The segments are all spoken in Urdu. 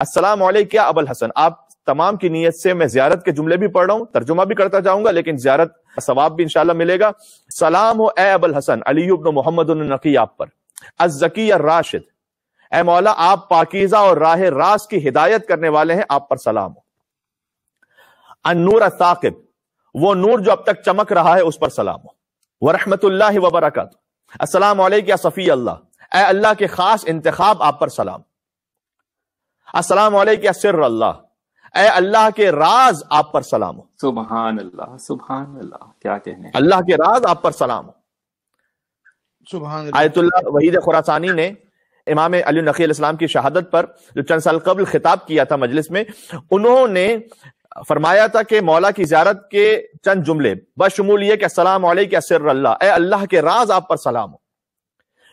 السلام علیکم یا ابو الحسن، آپ تمام کی نیت سے میں زیارت کے جملے بھی پڑھ رہا ہوں، ترجمہ بھی کرتا جاؤں گا، لیکن زیارت کا ثواب بھی انشاءاللہ ملے گا۔ سلام ہو اے ابو الحسن علی بن محمد النقی آپ پر، الزکی الراشد، اے مولا آپ پاکیزہ اور راہ راست کی ہدایت کرنے والے ہیں، آپ پر سلام ہو۔ النور الثاقب، وہ نور جو اب تک چمک رہا ہے اس پر سلام ہو۔ ورحمت اللہ وبرکاتہ، السلام علیکم یا صفی اللہ، اے اللہ کے خاص انتخاب آپ پر سلام۔ السلام علیکم یا سر اللہ، اے اللہ کے راز آپ پر سلام ہو۔ سبحان اللہ، سبحان اللہ، کیا کہنے، اللہ کے راز آپ پر سلام ہو۔ سبحان اللہ۔ آیت اللہ وحید خراسانی نے امام علی نقی علیہ السلام کی شہادت پر جو چند سال قبل خطاب کیا تھا مجلس میں، انہوں نے فرمایا تھا کہ مولا کی زیارت کے چند جملے بشمول یہ کہ السلام علیکم یا سر اللہ، اے اللہ کے راز آپ پر سلام ہو۔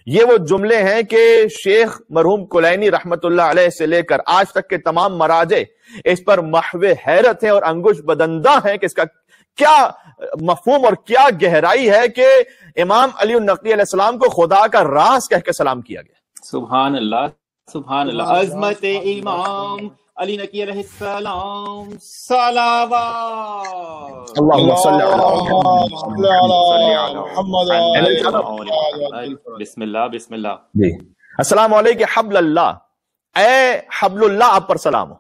یہ وہ جملے ہیں کہ شیخ مرحوم کلینی رحمت اللہ علیہ سے لے کر آج تک کے تمام مراجع اس پر محو حیرت ہیں اور انگوش بدندہ ہیں کہ اس کا کیا مفہوم اور کیا گہرائی ہے کہ امام علی النقی علیہ السلام کو خدا کا راز کہہ کے سلام کیا گیا۔ سبحان اللہ، سبحان اللہ، عظمت امام علی نقی علیہ السلام، صلوات اللہم صلی بسم اللہ، بسم اللہ۔ جی، السلام علیکم حبل اللہ، اے حبل اللہ آپ پر سلام ہو۔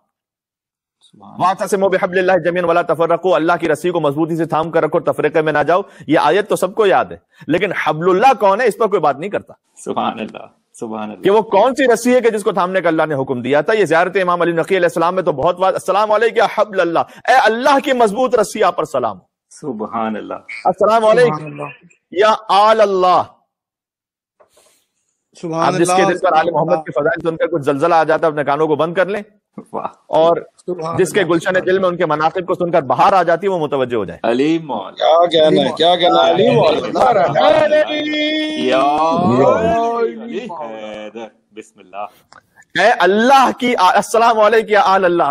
وَاعْتَصِمُوا بِحَبْلِ اللَّهِ جَمِيعًا وَلَا تَفَرَّقُوا، اللہ کی رسی کو مضبوطی سے تھام کر رکھو، تفریقے میں نہ جاؤ۔ یہ آیت تو سب کو یاد ہے، لیکن حبل اللہ کون ہے اس پر کوئی بات نہیں کرتا سبحان اللہ، سبحان اللہ، کہ وہ کون سی رسی ہے کہ جس کو تھامنے کا اللہ نے حکم دیا تھا۔ یہ زیارت امام علی نقی علیہ السلام میں تو بہت بات، السلام علیکم یا حبل اللہ، اے اللہ کی مضبوط رسی آپ پر سلام ہو۔ سبحان اللہ، السلام علیکم یا آل اللہ، سبحان آپ جس کے دل پر آل محمد کے فضائل سن کر کچھ زلزلہ آ جاتا ہے اپنے کانوں کو بند کر لیں، اور جس کے گلشن دل میں ان کے مناقب کو سن کر بہار آ جاتی ہے وہ متوجہ ہو جائے۔ علی مولا، کیا کہنا ہے، کیا کہنا ہے، علی حیدر، بسم اللہ۔ اے اللہ کی السلام علیکم یا آل اللہ،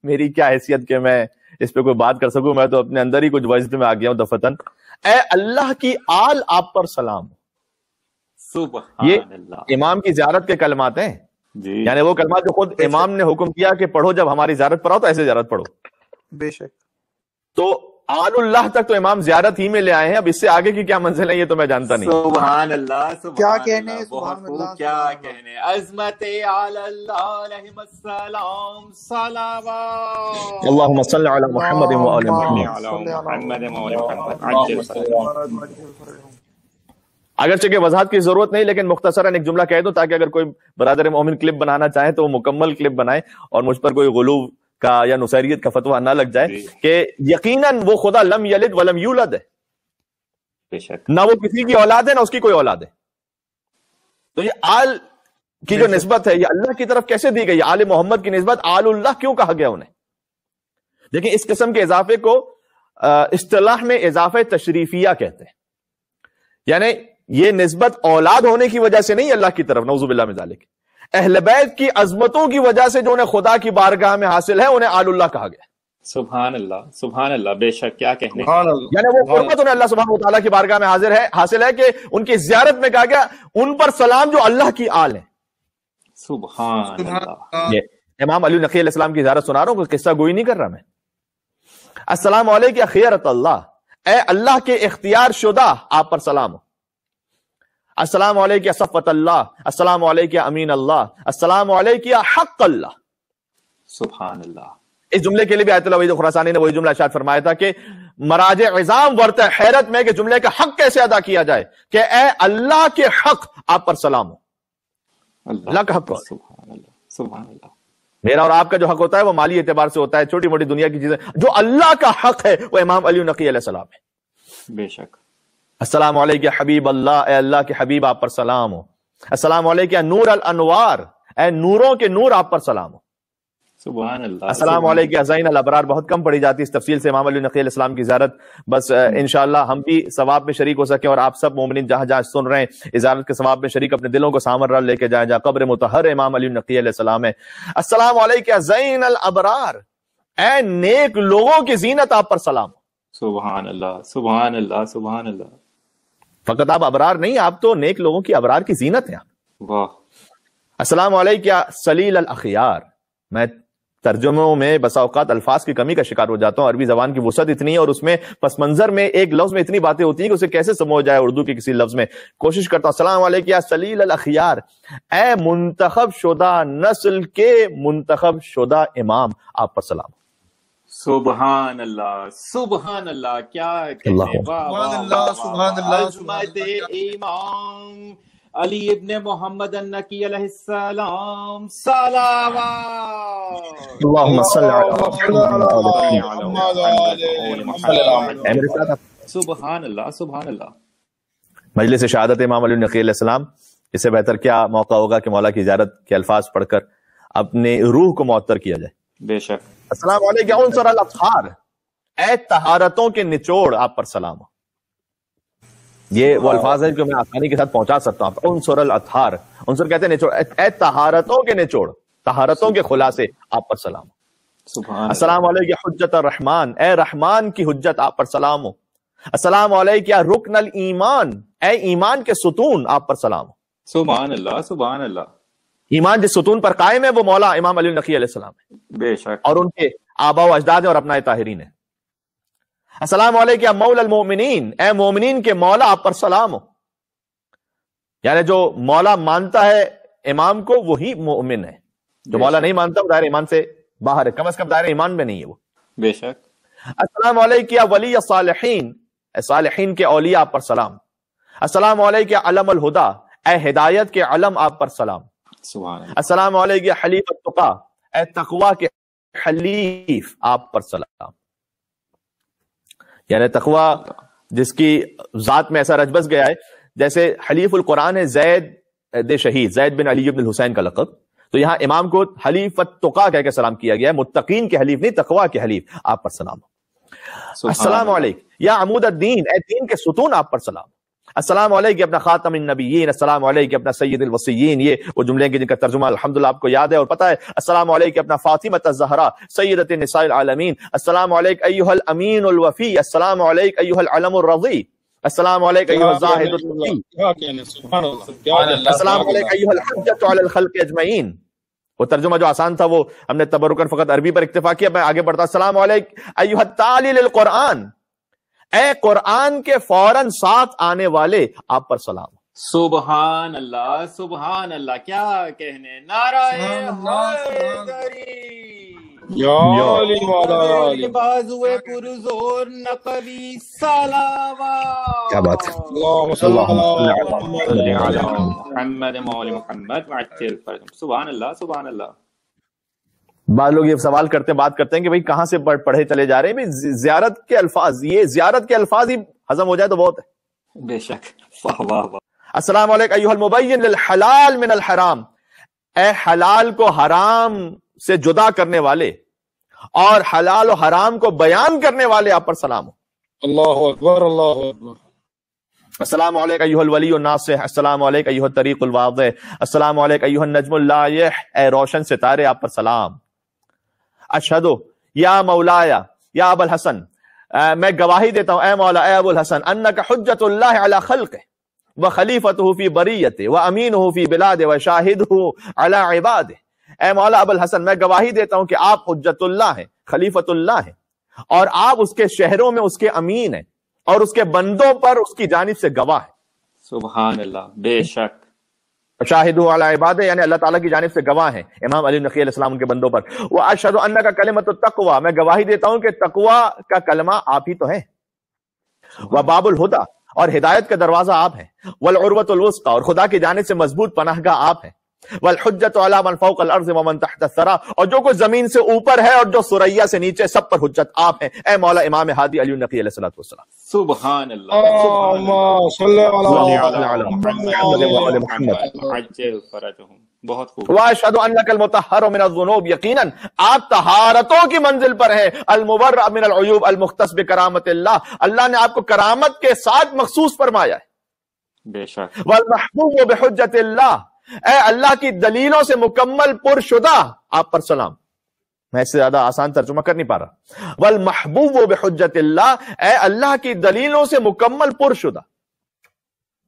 میری کیا حیثیت کہ میں اس پہ کوئی بات کر سکوں، میں تو اپنے اندر ہی کچھ وجد میں آ گیا ہوں دفتن۔ اے اللہ کی آل آپ پر سلام۔ سبحان یہ اللہ، امام کی زیارت کے کلمات ہیں، جی، یعنی وہ کلمات جو خود امام نے حکم کیا کہ پڑھو، جب ہماری زیارت پر آؤ تو ایسے زیارت پڑھو۔ بے شک۔ تو آل اللہ تک تو امام زیارت ہی میں لے آئے ہیں، اب اس سے آگے کی کیا منزل ہے یہ تو میں جانتا نہیں۔ سبحان اللہ، سبحان کیا اللہ، کہنے، بہت سبحان خوب، اللہ، کیا سبحان اللہ۔ کہنے، عظمت علی اللہ علیہ السلام، صلوات اللہم صلی علی محمد و آل محمد۔ محمد مولا محمد، عجل فرجہ۔ اگرچہ کہ وضاحت کی ضرورت نہیں، لیکن مختصراً ایک جملہ کہہ دوں تاکہ اگر کوئی برادر مومن کلپ بنانا چاہے تو وہ مکمل کلپ بنائے اور مجھ پر کوئی غلو کا یا نصیریت کا فتویٰ نہ لگ جائے کہ یقیناً وہ خدا لم یلد ولم یولد ہے، بے شک، نہ وہ کسی کی اولاد ہے نہ اس کی کوئی اولاد ہے۔ تو یہ آل کی جو نسبت ہے یہ اللہ کی طرف کیسے دی گئی؟ آل محمد کی نسبت آل اللہ کیوں کہا گیا انہیں؟ دیکھیں اس قسم کے اضافے کو اصطلاح میں اضافہ تشریفیہ کہتے ہیں، یعنی یہ نسبت اولاد ہونے کی وجہ سے نہیں اللہ کی طرف، نعوذ باللہ من ذالک، اہل بیت کی عظمتوں کی وجہ سے جو انہیں خدا کی بارگاہ میں حاصل ہے انہیں آل اللہ کہا گیا۔ سبحان اللہ، سبحان اللہ، بے شک، کیا کہنے، یعنی وہ قربت انہیں اللہ سبحانہ وتعالیٰ کی بارگاہ میں حاصل ہے کہ ان کی زیارت میں کہا گیا ان پر سلام جو اللہ کی آل ہیں۔ سبحان اللہ، یہ امام علی نقی علیہ السلام کی زیارت سنا رہا ہوں، کوئی قصہ گوئی نہیں کر رہا میں۔ السلام علیکم یا خیرت اللہ، اے اللہ کے اختیار شدہ آپ پر سلام ہو۔ السلام علیکم یا صفوت اللہ، السلام علیکم یا امین اللہ، السلام علیکم یا حق اللہ۔ سبحان اللہ، اس جملے کے لیے بھی آیت اللہ وحید خراسانی نے وہی جملہ ارشاد فرمایا تھا کہ مراجع عظام ورطہ حیرت میں کہ جملے کا حق کیسے ادا کیا جائے، کہ اے اللہ کے حق آپ پر سلام ہو۔ اللہ کا حق کون ہے؟ سبحان اللہ، سبحان اللہ، میرا اور آپ کا جو حق ہوتا ہے وہ مالی اعتبار سے ہوتا ہے، چھوٹی موٹی دنیا کی چیزیں، جو اللہ کا حق ہے وہ امام علی نقی علیہ السلام ہے۔ بے شک، السلام علیکم حبیب اللہ، اے اللہ کے حبیب آپ پر سلام ہو۔ السلام علیکم نور الانوار، اے نوروں کے نور آپ پر سلام ہو۔ سبحان اللہ، السلام علیکم زین الابرار، بہت کم پڑھی جاتی ہے اس تفصیل سے امام علی نقی علیہ السلام کی زیارت، بس انشاءاللہ ہم بھی ثواب میں شریک ہو سکیں اور آپ سب مومنین جہاں جہاں سن رہے ہیں زیارت کے ثواب میں شریک اپنے دلوں کو سامر لے کے جائیں جہاں قبر مطہر امام علی نقی علیہ السلام ہے۔ السلام علیکم زین الابرار، اے نیک لوگوں کی زینت آپ پر سلام ہو۔ سبحان اللہ، سبحان اللہ، سبحان اللہ، فقط آپ ابرار نہیں، آپ تو نیک لوگوں کی ابرار کی زینت ہیں۔ واہ، السلام علیکم یا سلیل الاخیار، میں ترجموں میں بسا اوقات الفاظ کی کمی کا شکار ہو جاتا ہوں. عربی زبان کی وسعت اتنی ہے اور اس میں پس منظر میں ایک لفظ میں اتنی باتیں ہوتی ہیں کہ اسے کیسے سمجھ جائے اردو کے کسی لفظ میں. کوشش کرتا ہوں. السلام علیکم یا سلیل الاخیار، اے منتخب شدہ نسل کے منتخب شدہ امام، آپ پر سلام. سبحان اللہ سبحان اللہ، کیا کہنے، سبحان اللہ سبحان اللہ عظمت امام علی ابن محمد النقی علیہ السلام. صلوات اللہم صل علی سبحان اللہ سبحان اللہ. مجلس شہادت امام علی النقی علیہ السلام، اس سے بہتر کیا موقع ہوگا کہ مولا کی زیارت کے الفاظ پڑھ کر اپنے روح کو معطر کیا جائے. بے شک. السلام علیکم یا عنصر الاطہار، اے طہارتوں کے نچوڑ، آپ پر سلام ہو. یہ وہ الفاظ ہیں جو میں آسانی کے ساتھ پہنچا سکتا ہوں. عنصر الاطہار، عنصر کہتے ہیں نچوڑ، اے طہارتوں کے نچوڑ، طہارتوں کے خلاصے، آپ پر سلام ہو. سبحان السلام علیکم یا حجت الرحمن، اے رحمان کی حجت، آپ پر سلام ہو. السلام علیکم یا رکن الایمان، اے ایمان کے ستون، آپ پر سلام ہو. سبحان اللہ سبحان اللہ. ایمان جس ستون پر قائم ہے وہ مولا امام علی النقی علیہ السلام ہے، بے شک. اور ان کے آبا و اجداد اور اپناء طاہرین ہیں. السلام علیکم یا مولا المؤمنین، اے مومنین کے مولا، آپ پر سلام ہو. یعنی جو مولا مانتا ہے امام کو وہی مومن ہے، جو مولا نہیں مانتا وہ دائرہ ایمان سے باہر ہے، کم از کم دائرہ ایمان میں نہیں ہے وہ. بے شک. السلام علیکم یا ولی الصالحین، اے صالحین کے اولیاء، آپ پر سلام. السلام علیکم یا علم الہدا، اے ہدایت کے علم، آپ پر سلام. سبحان اللہ. السلام علیکم یا حلیف التقا، اے تقوی کے حلیف، آپ پر سلام. یعنی تقوی جس کی ذات میں ایسا رچ بس گیا ہے، جیسے حلیف القرآن ہے زید شہید، زید بن علی بن الحسین کا لقب، تو یہاں امام کو حلیف التقا کہہ کے سلام کیا گیا ہے، متقین کے حلیف نہیں، تقوی کے حلیف، آپ پر سلام. السلام علیکم یا عمود الدین، اے دین کے ستون، آپ پر سلام. السلام علیکم اپنا خاتم النبیین، السلام علیکم اپنا سید الوصیین، یہ وہ جملے ہیں جن کا ترجمہ الحمدللہ آپ کو یاد ہے اور پتہ ہے. السلام علیکم اپنا فاطمہ الزہرا سیدۃ النساء العالمین، السلام علیکم ایھا الامین الوفی، السلام علیکم ایھا العلم الرضی، السلام علیکم ایھا الزاہد التقی، السلام علیکم ایھا الحجۃ علی الخلق اجمعین. وہ ترجمہ جو آسان تھا وہ ہم نے تبرکاً فقط عربی پر اکتفا کیا. میں آگے بڑھتا. السلام علیکم ایھا التالی للقرآن، اے قرآن کے فوراً ساتھ آنے والے، آپ پر سلام. سبحان اللہ سبحان اللہ، کیا کہنے. نعرہ حیدری، یا علی مولا علی، بازوئے پرزور نقوی، صلوات. کیا بات ہے. اللہم صل علی محمد مولا محمد وعجل فرجهم. سبحان اللہ سبحان اللہ. بعض لوگ یہ سوال کرتے ہیں، بات کرتے ہیں کہ بھئی کہاں سے پڑھے چلے جا رہے ہیں. بھئی زیارت کے الفاظ، یہ زیارت کے الفاظ ہی ہضم ہو جائے تو بہت ہے. بے شک. واہ واہ واہ. السلام علیکم ایھا المبین للحلال من الحرام، اے حلال کو حرام سے جدا کرنے والے اور حلال و حرام کو بیان کرنے والے، آپ پر سلام ہو. اللہ اکبر اللہ اکبر. السلام علیکم ایھا الولی الناصح، السلام علیکم ایھا الطریق الواضح، السلام علیکم ایھا النجم اللائح، اے روشن ستارے، آپ پر سلام. اشہدو یا مولایا یا ابو الحسن، میں گواہی دیتا ہوں اے مولا اے ابو الحسن، انک حجت اللہ علی خلقہ وخلیفتہ فی بریتہ وامینہ فی بلادہ وشاہدہ علی عبادہ. اے مولا ابو الحسن، میں گواہی دیتا ہوں کہ آپ حجت اللہ ہیں، خلیفت اللہ ہیں، اور آپ اس کے شہروں میں اس کے امین ہیں اور اس کے بندوں پر اس کی جانب سے گواہ ہیں. سبحان اللہ. بے شک. شاہدوا علی عبادہ، یعنی اللہ تعالیٰ کی جانب سے گواہ ہیں امام علی نقی علیہ السلام ان کے بندوں پر. واشہد انک کلمۃ التقوی، میں گواہی دیتا ہوں کہ تقوی کا کلمہ آپ ہی تو ہیں. وباب الہدی، اور ہدایت کا دروازہ آپ ہیں. والعروۃ الوثقی، اور خدا کی جانب سے مضبوط پناہ گاہ آپ ہیں. والحجۃ علی من فوق الارض ومن تحت الثری، اور جو کچھ زمین سے اوپر ہے اور جو ثریا سے نیچے، سب پر حجت آپ ہیں اے مولا امام ہادی علی النقی علیہ الصلوۃ والسلام. سبحان اللہ. اللہم صل علی محمد وعجل فرجهم. بہت خوب. واشہد انک المطہر من الذنوب، یقیناً آپ طہارتوں کی منزل پر ہیں. المبرأ من العیوب المختص بکرامت اللہ، اللہ نے آپ کو کرامت کے ساتھ مخصوص فرمایا ہے. بے شک. والمحبوب بحجت اللہ، اے اللہ کی دلیلوں سے مکمل پر شدہ، آپ پر سلام. میں اس سے زیادہ آسان ترجمہ کر نہیں پا رہا. والمحبوب بحجت اللہ، اے اللہ کی دلیلوں سے مکمل پر شدہ.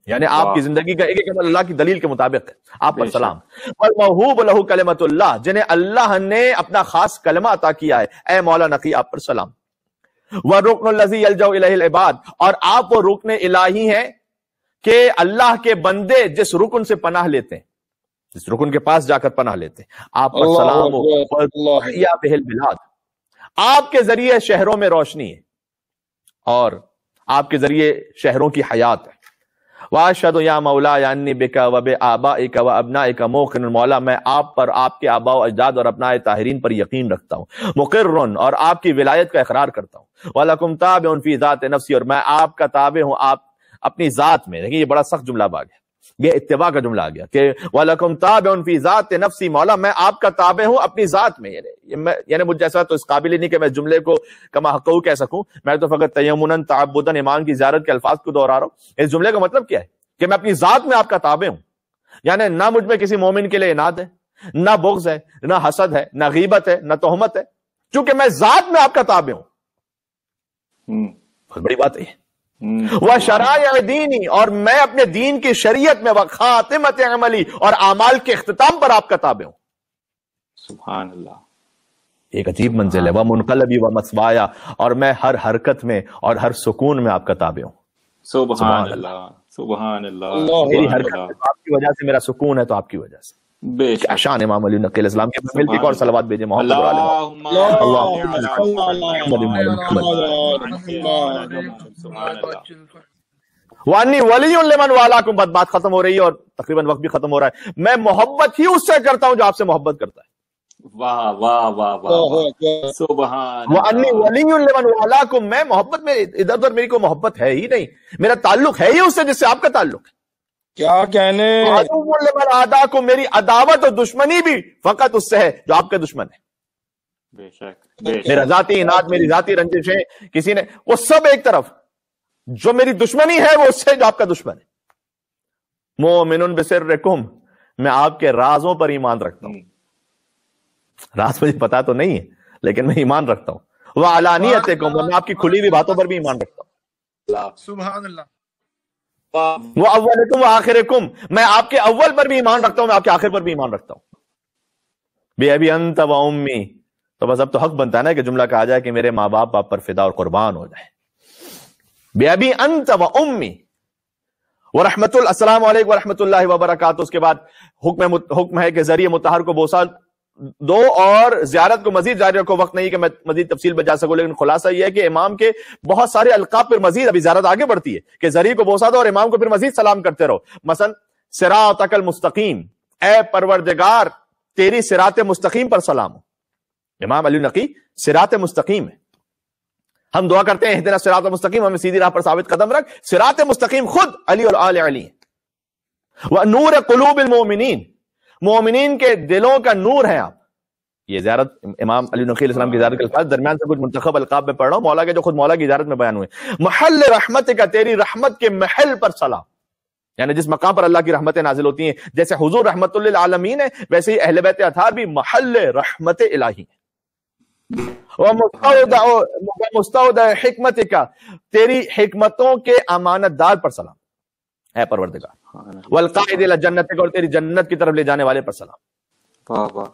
یعنی آپ کی زندگی کا ایک ایک عمل اللہ کی دلیل کے مطابق ہے. آپ پر سلام. والموہوب لہ کلمۃ اللہ، جنہیں اللہ نے اپنا خاص کلمہ عطا کیا ہے، اے مولا نقی آپ پر سلام. والرکن الذی یلجأ الیہ العباد، اور آپ وہ رکن الہی ہیں کہ اللہ کے بندے جس رکن سے پناہ لیتے ہیں، جس رکن کے پاس جا کر پناہ لیتے ہیں. آپ پر سلام ہو. وَأَحْيَا بِهِ الْبِلَادِ، آپ کے ذریعے شہروں میں روشنی ہے اور آپ کے ذریعے شہروں کی حیات ہے. وَأَشْهَدُ يَا مَوْلَا أَنِّي بِكَ وَبِآبَائِكَ وَأَبْنَائِكَ موقن مولا، میں آپ پر، آپ کے آباء و اجداد اور ابناء طاہرین پر یقین رکھتا ہوں. مقرن، اور آپ کی ولایت کا اقرار کرتا ہوں. وَلَكُمْ تَابِعٌ فِي ذَاتِ نَفْسِي، اور میں آپ کا تابع ہوں آپ اپنی ذات میں. دیکھیں یہ بڑا سخت جملہ آ گیا، یہ اتباع کا جملہ آ گیا کہ وَلَكُمْ تَابِعٌ فِي ذَاتِ نَفْسِي، مولا میں آپ کا تابع ہوں اپنی ذات میں. یعنی مجھ جیسا تو اس قابل ہی نہیں کہ میں جملے کو کما حقہ کہہ سکوں، میں تو فقط تیمناً تعبداً امام کی زیارت کے الفاظ کو دہرا رہا ہوں. اس جملے کا مطلب کیا ہے کہ میں اپنی ذات میں آپ کا تابع ہوں. یعنی نہ مجھ میں کسی مومن کے لیے اناد ہے، نہ بغض ہے، نہ حسد ہے، نہ غیبت ہے، نہ تہمت ہے، چونکہ میں ذات میں آپ کا تابع ہوں. بہت بڑی بات ہے. وَشَرَائِعِ دِینِی، اور میں اپنے دین کی شریعت میں، وَخَاتِمَةِ عَمَلِی، اور اعمال کے اختتام پر آپ کا تابع ہوں. سبحان اللہ. ایک عجیب منزل ہے. وَمُنْقَلَبِی وَمَثْوَایَ، اور میں ہر حرکت میں اور ہر سکون میں آپ کا تابع ہوں. سبحان اللہ. سبحان اللہ. میری حرکت ہے تو آپ کی وجہ سے، میرا سکون ہے تو آپ کی وجہ سے. کیا شان امام علی نقی علیہ السلام کے. ملتی اور صلوات بھیجیں محمد وانی ولی لمن والاکم. بات ختم ہو رہی ہے اور تقریباً وقت بھی ختم ہو رہا ہے. میں محبت ہی اس سے کرتا ہوں جو آپ سے محبت کرتا ہے. واہ واہ واہ واہ. سبحان. وانی ولی لمن والاکم، میں محبت میں ادھر ادھر میری کوئی محبت ہے ہی نہیں، میرا تعلق ہے ہی اس سے جس سے آپ کا تعلق ہے. کیا کہنے. لمن عاداکم، میری عداوت اور دشمنی بھی فقط اس سے ہے جو آپ کے دشمن ہے. بے شک. میرا ذاتی اناد، میری ذاتی رنجشیں کسی نے، وہ سب ایک طرف. جو میری دشمنی ہے وہ اس سے جو آپ کا دشمن ہے. مومن بسرکم، میں آپ کے رازوں پر ایمان رکھتا ہوں. راز مجھے پتا تو نہیں ہے لیکن میں ایمان رکھتا ہوں. وعلانیتکم، میں آپ کی کھلی ہوئی باتوں پر بھی ایمان رکھتا ہوں. سبحان اللہ. وَأَوَّلِكُمْ وَآخِرِكُمْ، میں آپ کے اول پر بھی ایمان رکھتا ہوں، میں آپ کے آخر پر بھی ایمان رکھتا ہوں. بِأَبِي أَنْتَ وَأُمِّي، تو بس اب تو حق بنتا ہے نا کہ جملہ کہا جائے کہ میرے ماں باپ آپ پر فدا اور قربان ہو جائیں. بِأَبِي أَنْتَ وَأُمِّي وَرَحْمَةُ السلام علیکم ورحمۃ اللہ وبرکاتہ. اس کے بعد حکم ہے کہ ذریعہ مطہر کو بوسہ دو اور زیارت کو مزید جاری رکھو. وقت نہیں کہ میں مزید تفصیل بجا سکوں، لیکن خلاصہ یہ ہے کہ امام کے بہت سارے القاب پر مزید ابھی زیارت آگے بڑھتی ہے کہ ذریعہ کو بوسہ دو اور امام کو پھر مزید سلام کرتے رہو. مثلا صراطک المستقیم، اے پروردگار تیری صراط مستقیم پر سلام ہو. امام علی نقی صراط مستقیم ہے. ہم دعا کرتے ہیں اہدنا صراط مستقیم، ہمیں سیدھی راہ پر ثابت قدم رکھ. صراط مستقیم خود علی اور آل علی ہے. وَنُورَ قُلُوبِ الْمُؤْمِنِينَ، مومنین کے دلوں کا نور ہے آپ. یہ زیارت امام علی نقی علیہ السلام کی زیارت کے الفاظ درمیان سے کچھ منتخب القاب میں پڑھ رہا ہوں، مولا کے جو خود مولا کی زیارت میں بیان ہوئے. محل رحمت کا، تیری رحمت کے محل پر سلام، یعنی جس مقام پر اللہ کی رحمتیں نازل ہوتی ہیں. جیسے حضور رحمت للعالمین ہے، ویسے ہی اہل بیت اطہار بھی محل رحمت الہی ہے. ومستودع حکمت کا، تیری حکمتوں کے امانت دار پر سلام اے پروردگار. والقائد الی جنتک، اور تیری جنت کی طرف لے جانے والے پر سلام. واہ واہ.